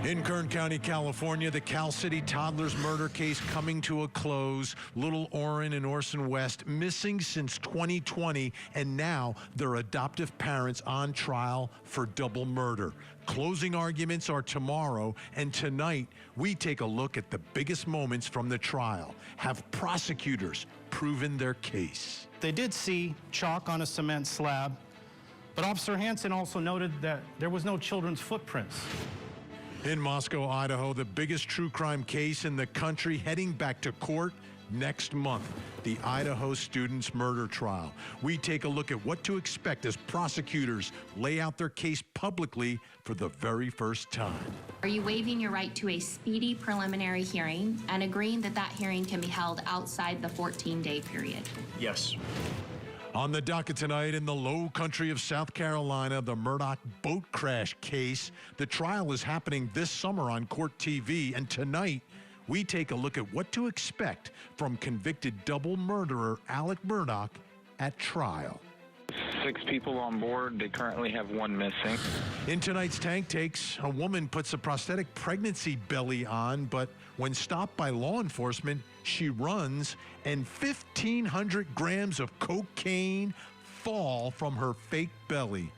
In Kern County, California, the Cal City toddlers murder case coming to a close. Little Orrin and Orson West missing since 2020, and now their adoptive parents on trial for double murder. Closing arguments are tomorrow, and tonight we take a look at the biggest moments from the trial. Have prosecutors proven their case? They did see chalk on a cement slab, but Officer Hansen also noted that there was no children's footprints. In Moscow, Idaho, the biggest true crime case in the country heading back to court next month, the Idaho students' murder trial. We take a look at what to expect as prosecutors lay out their case publicly for the very first time. Are you waiving your right to a speedy preliminary hearing and agreeing that that hearing can be held outside the 14-day period? Yes. On the docket tonight in the low country of South Carolina, the Murdaugh boat crash case. The trial is happening this summer on Court TV, and tonight we take a look at what to expect from convicted double murderer Alec Murdaugh at trial. 6 people on board. They currently have 1 missing. In tonight's Tank Takes, a woman puts a prosthetic pregnancy belly on, but when stopped by law enforcement, she runs, and 1,500 grams of cocaine fall from her fake belly.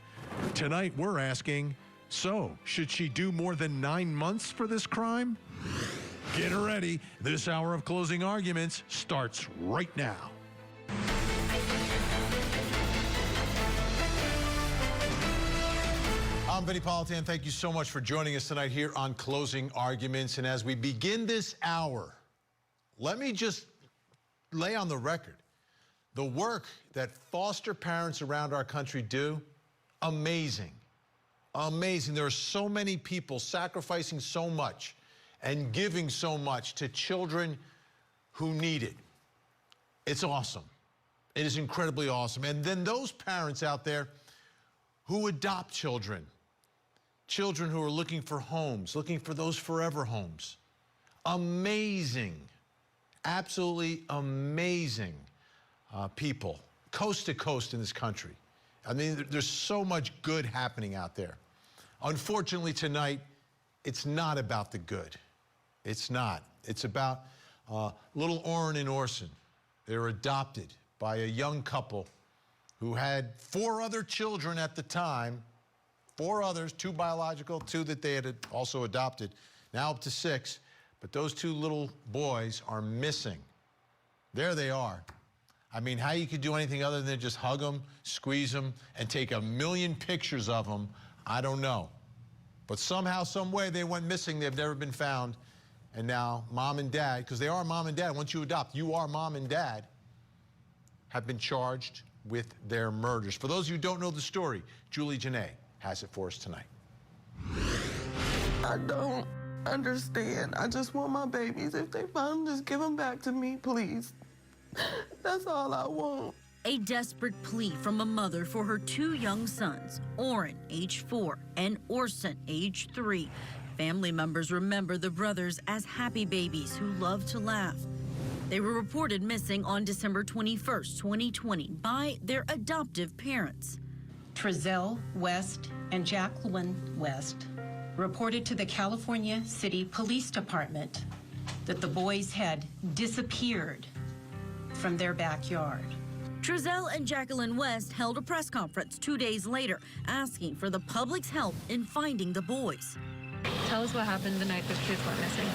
Tonight, we're asking, so should she do more than 9 months for this crime? Get ready. This hour of closing arguments starts right now. I'm Vinny Politan. Thank you so much for joining us tonight here on Closing Arguments. And as we begin this hour, let me just lay on the record the work that foster parents around our country do. Amazing. Amazing. There are so many people sacrificing so much and giving so much to children who need it. It's awesome. It is incredibly awesome. And then those parents out there who adopt children who are looking for homes, looking for those forever homes. Amazing, absolutely amazing people, coast to coast in this country. I mean, there's so much good happening out there. Unfortunately, tonight, it's not about the good. It's not. It's about little Orrin and Orson. They're adopted by a young couple who had 4 other children at the time. 4 others, 2 biological, 2 that they had also adopted, now up to 6. But those 2 little boys are missing. There they are. I mean, how you could do anything other than just hug them, squeeze them, and take a million pictures of them, I don't know. But somehow, some way, they went missing. They've never been found. And now mom and dad, because they are mom and dad. Once you adopt, you are mom and dad, have been charged with their murders. For those of you who don't know the story, Julie Janae has it for us tonight. I don't understand. I just want my babies. If they find them, just give them back to me, please. That's all I want. A desperate plea from a mother for her 2 young sons, Orrin, age 4, and Orson, age 3. Family members remember the brothers as happy babies who loved to laugh. They were reported missing on December 21st, 2020 by their adoptive parents. Trezell West and Jacqueline West reported to the California City Police Department that the boys had disappeared from their backyard. Trezell and Jacqueline West held a press conference 2 days later, asking for the public's help in finding the boys. Tell us what happened the night the kids went missing.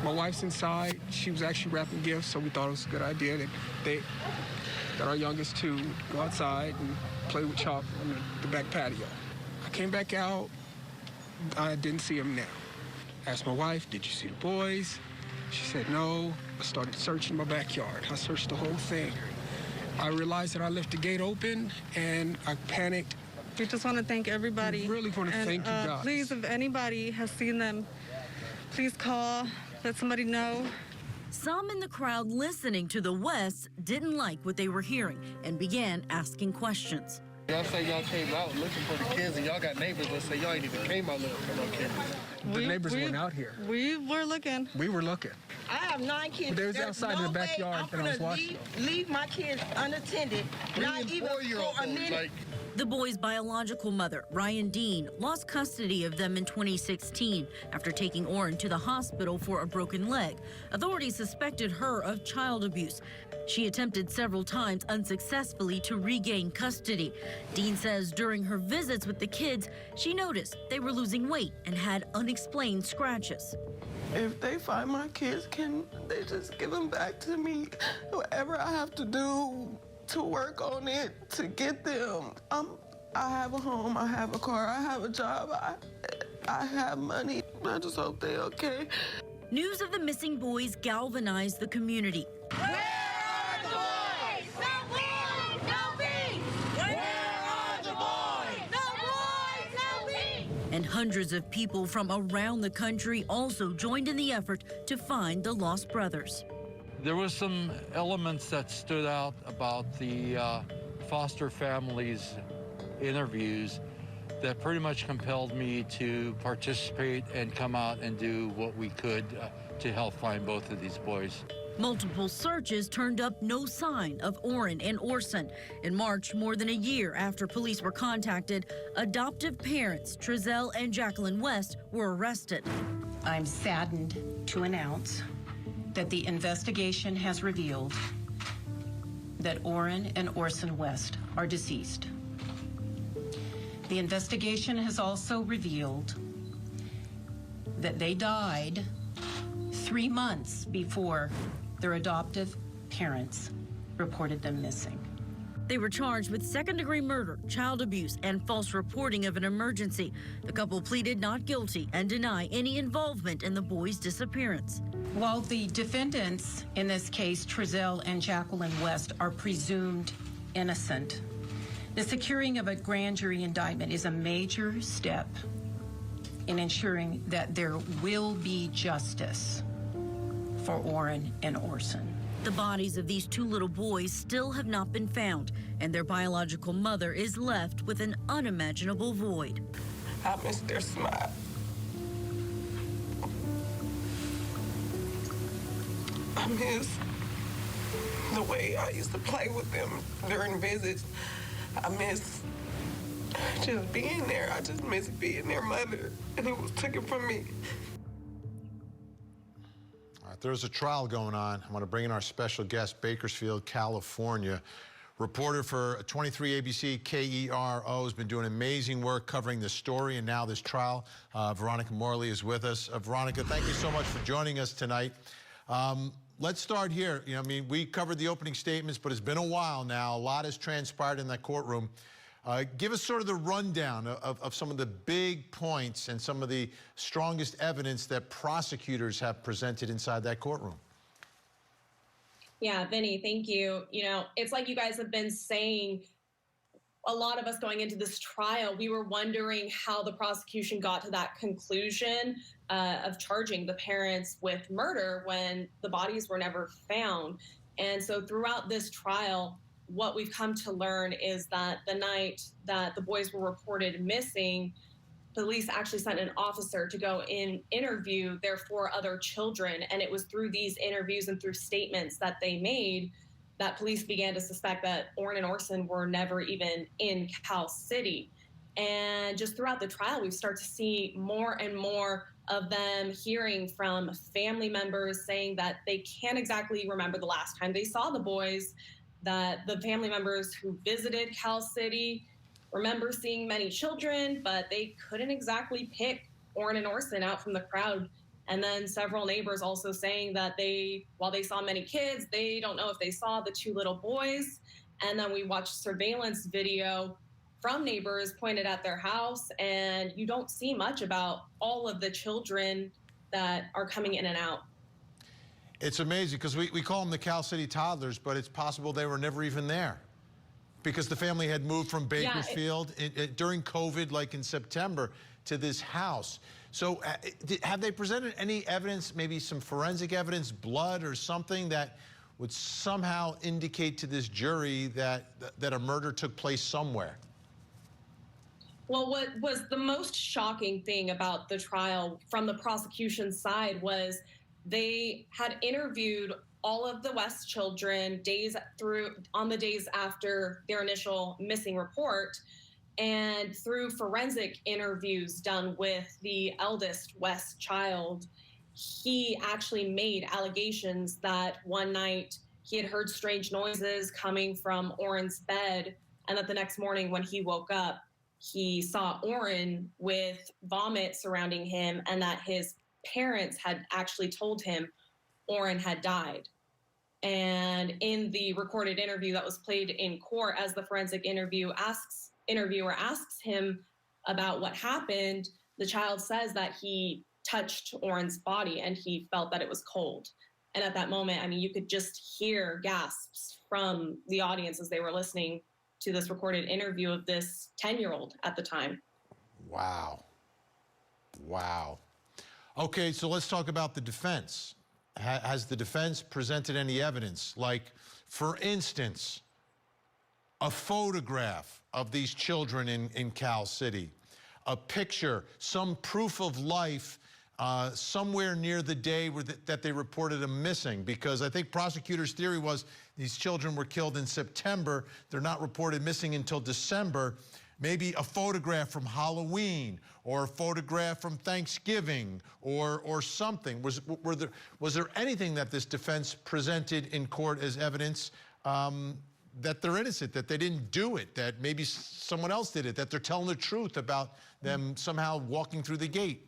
My wife's inside. She was actually wrapping gifts, so we thought it was a good idea that our youngest 2 go outside and play with chalk on the back patio. I came back out. I didn't see them now. Asked my wife, did you see the boys? She said no. I started searching my backyard. I searched the whole thing. I realized that I left the gate open, and I panicked. We just want to thank everybody. We really want to thank you guys. Please, if anybody has seen them, please call, let somebody know. Some in the crowd listening to the Wests didn't like what they were hearing and began asking questions. Y'all say y'all came out looking for the kids, and y'all got neighbors that say y'all ain't even came out looking for no kids. The neighbors weren't out here. We were looking. We were looking. I have 9 kids. But they was outside in the backyard that I was watching. Leave my kids unattended, not even for a minute. The boys' biological mother, Ryan Dean, lost custody of them in 2016 after taking Orrin to the hospital for a broken leg. Authorities suspected her of child abuse. She attempted several times unsuccessfully to regain custody. Dean says during her visits with the kids, she noticed they were losing weight and had unexplained scratches. If they find my kids, can they just give them back to me? Whatever I have to do to work on it, to get them. I have a home, I have a car, I have a job, I have money. I just hope they're okay. News of the missing boys galvanized the community. Where are the boys? No boys, no me! Where are the boys? No boys, no me! And hundreds of people from around the country also joined in the effort to find the lost brothers. There was some elements that stood out about the foster families' interviews that pretty much compelled me to participate and come out and do what we could to help find both of these boys. Multiple searches turned up no sign of Orrin and Orson. In March, more than a year after police were contacted, adoptive parents Trezell and Jacqueline West were arrested. I'm saddened to announce that the investigation has revealed that Orrin and Orson West are deceased. The investigation has also revealed that they died 3 months before their adoptive parents reported them missing. They were charged with second-degree murder, child abuse, and false reporting of an emergency. The couple pleaded not guilty and deny any involvement in the boys' disappearance. While the defendants in this case, Trezell and Jacqueline West, are presumed innocent, the securing of a grand jury indictment is a major step in ensuring that there will be justice for Orrin and Orson. The bodies of these two little boys still have not been found, and their biological mother is left with an unimaginable void. I miss their smile. I miss the way I used to play with them during visits. I miss just being there. I just miss being their mother, and it was taken from me. All right, there's a trial going on. I'm going to bring in our special guest, Bakersfield, California. Reporter for 23 ABC KERO has been doing amazing work covering this story and now this trial. Veronica Morley is with us. Veronica, thank you so much for joining us tonight. Let's start here. You know, I mean, we covered the opening statements, but it's been a while now. A lot has transpired in that courtroom. Give us sort of the rundown of some of the big points and some of the strongest evidence that prosecutors have presented inside that courtroom. Yeah, Vinny, thank you. You know, it's like you guys have been saying, a lot of us going into this trial, we were wondering how the prosecution got to that conclusion of charging the parents with murder when the bodies were never found. And so throughout this trial, what we've come to learn is that the night that the boys were reported missing, police actually sent an officer to go interview their 4 other children. And it was through these interviews and through statements that they made that police began to suspect that Orrin and Orson were never even in Cal City. And just throughout the trial, we start to see more and more of them hearing from family members saying that they can't exactly remember the last time they saw the boys, that the family members who visited Cal City remember seeing many children, but they couldn't exactly pick Orrin and Orson out from the crowd. And then several neighbors also saying that while they saw many kids, they don't know if they saw the 2 little boys. And then we watched surveillance video from neighbors pointed at their house, and you don't see much about all of the children that are coming in and out. It's amazing because we call them the Cal City toddlers, but it's possible they were never even there because the family had moved from Bakersfield during COVID, like in September, to this house. So have they presented any evidence, maybe some forensic evidence, blood or something that would somehow indicate to this jury that a murder took place somewhere? Well, what was the most shocking thing about the trial from the prosecution side was they had interviewed all of the West children on the days after their initial missing report. And through forensic interviews done with the eldest West child, he actually made allegations that one night he had heard strange noises coming from Orrin's bed, and that the next morning when he woke up, he saw Orrin with vomit surrounding him, and that his parents had actually told him Orrin had died. And in the recorded interview that was played in court, as the forensic interviewer asks him about what happened, the child says that he touched Orrin's body and he felt that it was cold. And at that moment, I mean, you could just hear gasps from the audience as they were listening to this recorded interview of this 10-year-old at the time. Wow. Wow. Okay, so let's talk about the defense. Has the defense presented any evidence? Like, for instance, a photograph of these children in Cal City, a picture, some proof of life somewhere near the day that they reported them missing, because I think prosecutors' theory was these children were killed in September. They're not reported missing until December. Maybe a photograph from Halloween or a photograph from Thanksgiving or something. Was there anything that this defense presented in court as evidence that they're innocent, that they didn't do it, that maybe someone else did it, that they're telling the truth about them somehow walking through the gate?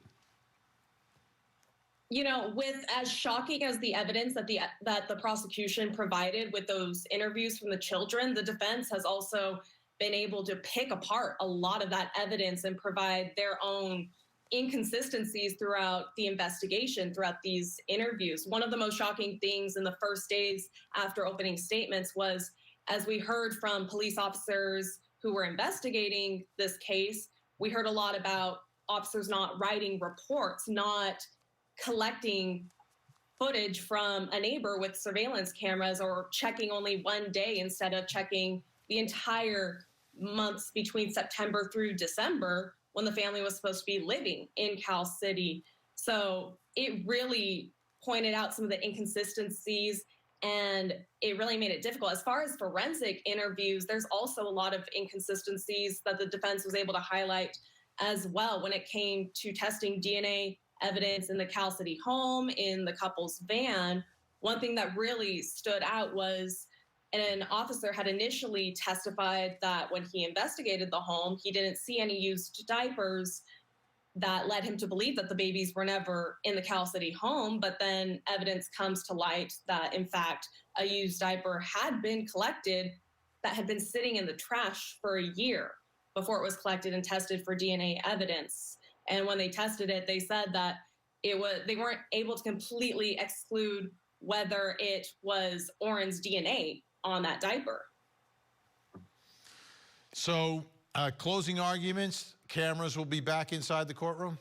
You know, with as shocking as the evidence that the prosecution provided with those interviews from the children, the defense has also been able to pick apart a lot of that evidence and provide their own inconsistencies throughout the investigation, throughout these interviews. One of the most shocking things in the first days after opening statements was, as we heard from police officers who were investigating this case, we heard a lot about officers not writing reports, not collecting footage from a neighbor with surveillance cameras, or checking only one day instead of checking the entire months between September through December when the family was supposed to be living in Cal City. So it really pointed out some of the inconsistencies, and it really made it difficult. As far as forensic interviews, there's also a lot of inconsistencies that the defense was able to highlight as well when it came to testing DNA evidence in the Cal City home, in the couple's van. One thing that really stood out was an officer had initially testified that when he investigated the home, he didn't see any used diapers. That led him to believe that the babies were never in the Cal City home. But then evidence comes to light that, in fact, a used diaper had been collected that had been sitting in the trash for a year before it was collected and tested for DNA evidence. And when they tested it, they said that they weren't able to completely exclude whether it was Orrin's DNA on that diaper. So, closing arguments, cameras will be back inside the courtroom?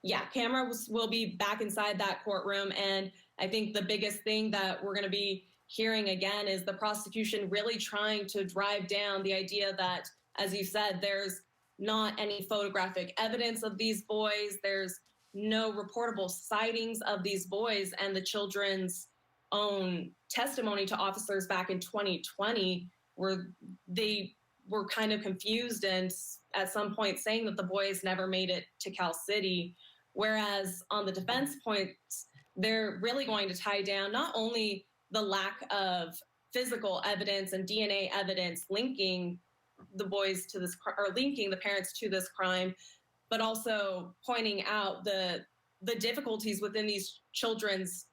Yeah, cameras will be back inside that courtroom. And I think the biggest thing that we're going to be hearing again is the prosecution really trying to drive down the idea that, as you said, there's not any photographic evidence of these boys. There's no reportable sightings of these boys, and the children's own testimony to officers back in 2020 where they were kind of confused and at some point saying that the boys never made it to Cal City. Whereas on the defense points, they're really going to tie down not only the lack of physical evidence and DNA evidence linking the boys to this, or linking the parents to this crime, but also pointing out the difficulties within these children's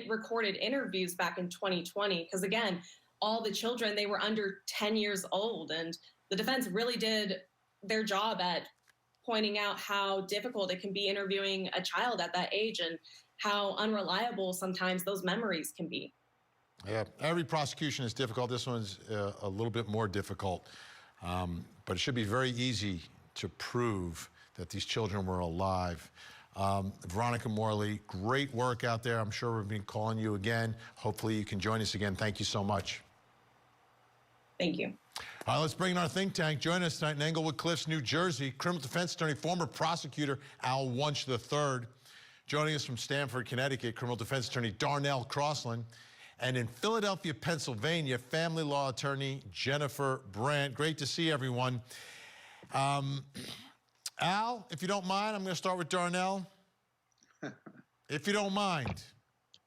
recorded interviews back in 2020. Because again, all the children, they were under 10 years old, and the defense really did their job at pointing out how difficult it can be interviewing a child at that age and how unreliable sometimes those memories can be. Yeah, every prosecution is difficult. This one's a little bit more difficult, but it should be very easy to prove that these children were alive. Veronica Morley, great work out there. I'm sure we'll be calling you again. Hopefully you can join us again. Thank you so much. Thank you. All right, let's bring in our think tank. Join us tonight in Englewood Cliffs, New Jersey. Criminal defense attorney, former prosecutor Al Wunsch III. Joining us from Stamford, Connecticut, criminal defense attorney Darnell Crosland. And in Philadelphia, Pennsylvania, family law attorney Jennifer Brandt. Great to see everyone. Al, if you don't mind, I'm going to start with Darnell. If you don't mind.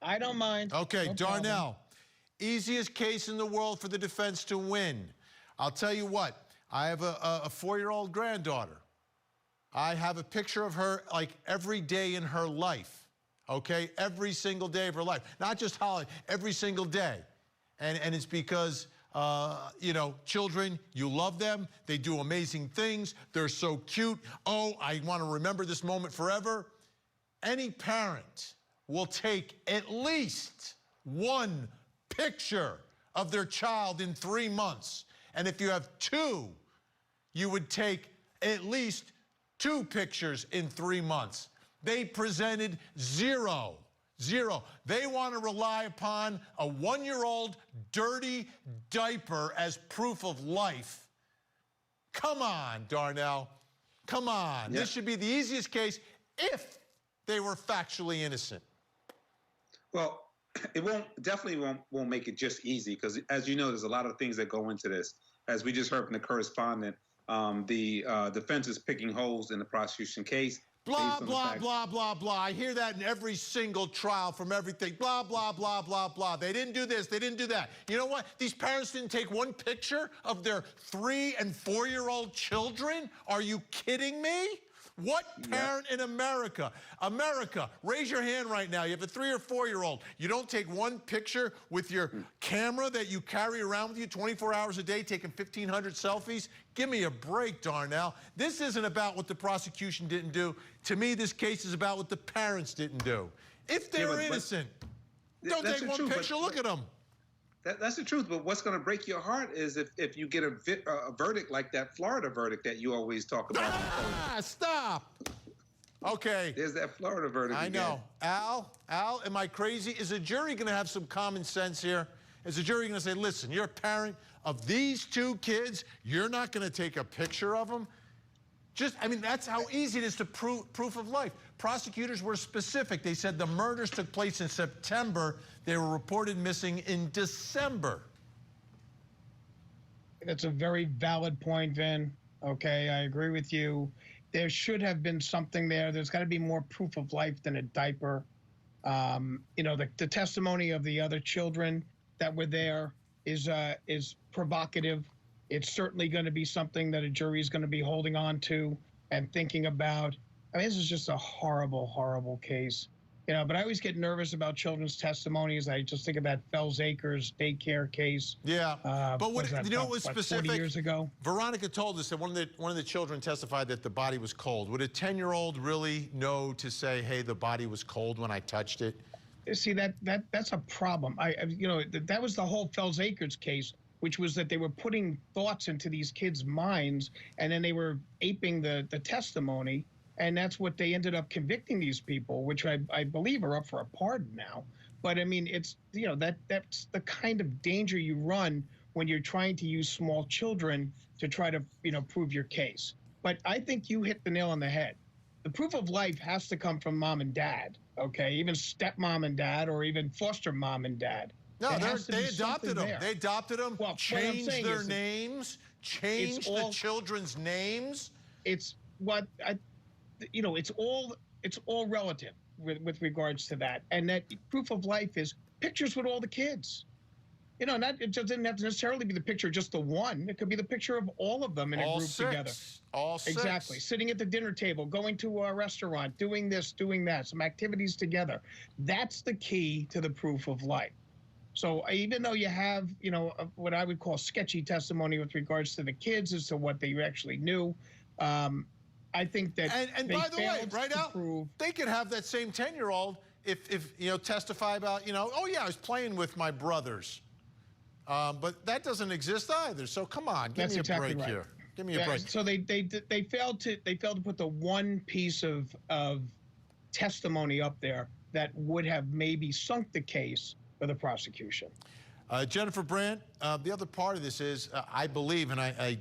I don't mind. Okay, No Darnell, problem. easiest case in the world for the defense to win. I'll tell you what, I have a 4-year-old granddaughter. I have a picture of her like every day in her life, okay? Every single day of her life. Not just holiday, every single day. And it's because, you know, children, you love them. They do amazing things. They're so cute. Oh, I want to remember this moment forever. Any parent will take at least one picture of their child in 3 months. And if you have 2, you would take at least 2 pictures in 3 months. They presented 0. They want to rely upon a 1-year-old dirty diaper as proof of life. Come on, Darnell. Come on. Yeah. This should be the easiest case if they were factually innocent. Well, it definitely won't make it just easy, because as you know, there's a lot of things that go into this. As we just heard from the correspondent, the defense is picking holes in the prosecution case. Blah, blah, blah, blah, blah. I hear that in every single trial from everything. Blah, blah, blah, blah, blah. They didn't do this. They didn't do that. You know what? These parents didn't take one picture of their 3- and 4-year-old children? Are you kidding me? What parent in America, raise your hand right now. You have a 3- or 4-year-old. You don't take one picture with your camera that you carry around with you 24 hours a day, taking 1,500 selfies? Give me a break, Darnell. This isn't about what the prosecution didn't do. To me, this case is about what the parents didn't do. If they're innocent, don't take one picture. Look at them. That's the truth, but what's going to break your heart is if you get a verdict like that Florida verdict that you always talk about. Ah, stop. Okay. There's that Florida verdict I again. know. Al, am I crazy? Is a jury going to have some common sense here? Is a jury going to say, listen, you're a parent of these 2 kids. You're not going to take a picture of them? I mean, that's how easy it is to prove proof of life. Prosecutors were specific. They said the murders took place in September. They were reported missing in December. That's a very valid point, Vin. Okay, I agree with you. There should have been something there. There's got to be more proof of life than a diaper. You know, the testimony of the other children that were there is provocative. It's certainly going to be something that a jury is going to be holding on to and thinking about. I mean, this is just a horrible, horrible case. You know, but I always get nervous about children's testimonies. I just think of that Fells Acres daycare case. Yeah, but what, you know what was what, specific? 40 years ago? Veronica told us that one of the children testified that the body was cold. Would a 10-year-old really know to say, hey, the body was cold when I touched it? See, that's a problem. You know, that was the whole Fells Acres case, which was that they were putting thoughts into these kids' minds, and then they were aping the testimony, and that's what they ended up convicting these people, which I believe are up for a pardon now. But I mean, it's, you know, that's the kind of danger you run when you're trying to use small children to try to, you know, prove your case. But I think you hit the nail on the head. The proof of life has to come from mom and dad, okay? Even stepmom and dad, or even foster mom and dad. No, they adopted them. They adopted them, well, changed their names, changed the children's names. It's what you know. It's all relative with regards to that. And that proof of life is pictures with all the kids. You know, it doesn't have to necessarily be the picture of just the one. It could be the picture of all of them in a group together. All 6. Exactly. Sitting at the dinner table, going to a restaurant, doing this, doing that, some activities together. That's the key to the proof of life. So even though you have, you know, what I would call sketchy testimony with regards to the kids as to what they actually knew, I think that and by the way, right now, they could have that same 10-year-old if you know, testify about, you know, oh yeah, I was playing with my brothers. But that doesn't exist either. So come on, give me a break here. Give me a break. So they failed to put the one piece of testimony up there that would have maybe sunk the case for the prosecution. Jennifer Brandt, the other part of this is, I believe, and I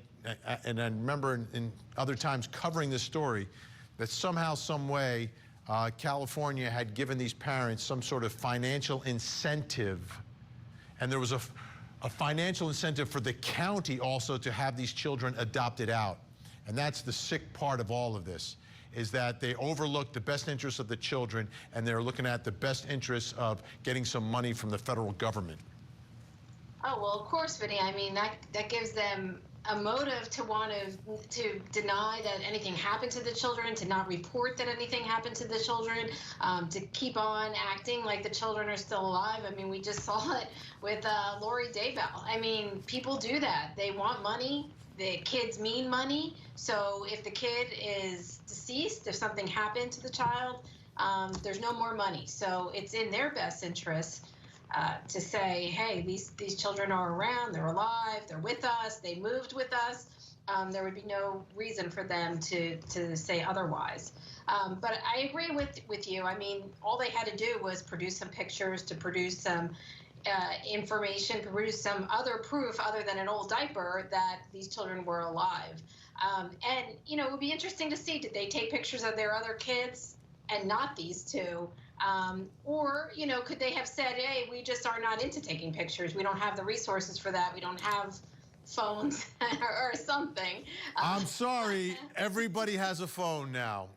remember in other times covering this story, that somehow, some way, California had given these parents some sort of financial incentive and there was a financial incentive for the county also to have these children adopted out. And that's the sick part of all of this, is that they overlooked the best interests of the children, and they're looking at the best interests of getting some money from the federal government. Oh, well, of course, Vinny. I mean, that gives them a motive to want to deny that anything happened to the children, to not report that anything happened to the children, to keep on acting like the children are still alive. I mean, we just saw it with Lori Daybell. I mean, people do that. They want money. The kids mean money. So if the kid is deceased, if something happened to the child, there's no more money. So it's in their best interest to say, hey, these children are around, they're alive, they're with us, they moved with us. There would be no reason for them to say otherwise. But I agree with you. I mean, all they had to do was produce some pictures, to produce some information, produce some other proof other than an old diaper that these children were alive. And, you know, it would be interesting to see, did they take pictures of their other kids and not these two? Or, you know, could they have said, hey, we just are not into taking pictures. We don't have the resources for that. We don't have phones or something. I'm sorry, everybody has a phone now.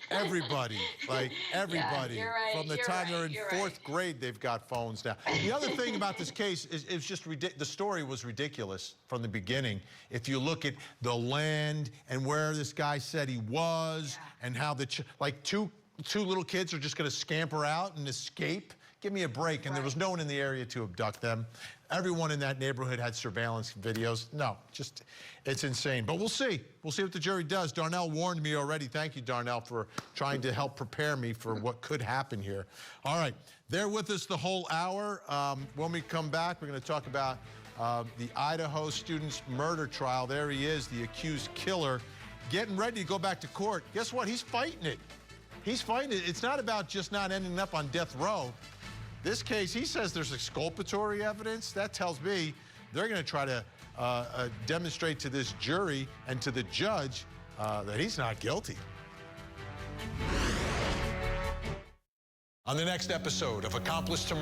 Everybody, like everybody. Yeah, you're right, From the you're time they're right, in you're fourth right. grade, they've got phones now. The other thing about this case is it's just the story was ridiculous from the beginning. If you look at the land and where this guy said he was, and how like two little kids are just going to scamper out and escape. Give me a break. And there was no one in the area to abduct them. Everyone in that neighborhood had surveillance videos. No, just, it's insane. But we'll see. We'll see what the jury does. Darnell warned me already. Thank you, Darnell, for trying to help prepare me for what could happen here. All right, they're with us the whole hour. When we come back, we're going to talk about the Idaho student's murder trial. There he is, the accused killer, getting ready to go back to court. Guess what? He's fighting it. He's fighting it. It's not about just not ending up on death row. This case, he says there's exculpatory evidence. That tells me they're going to try to demonstrate to this jury and to the judge that he's not guilty. On the next episode of Accomplice to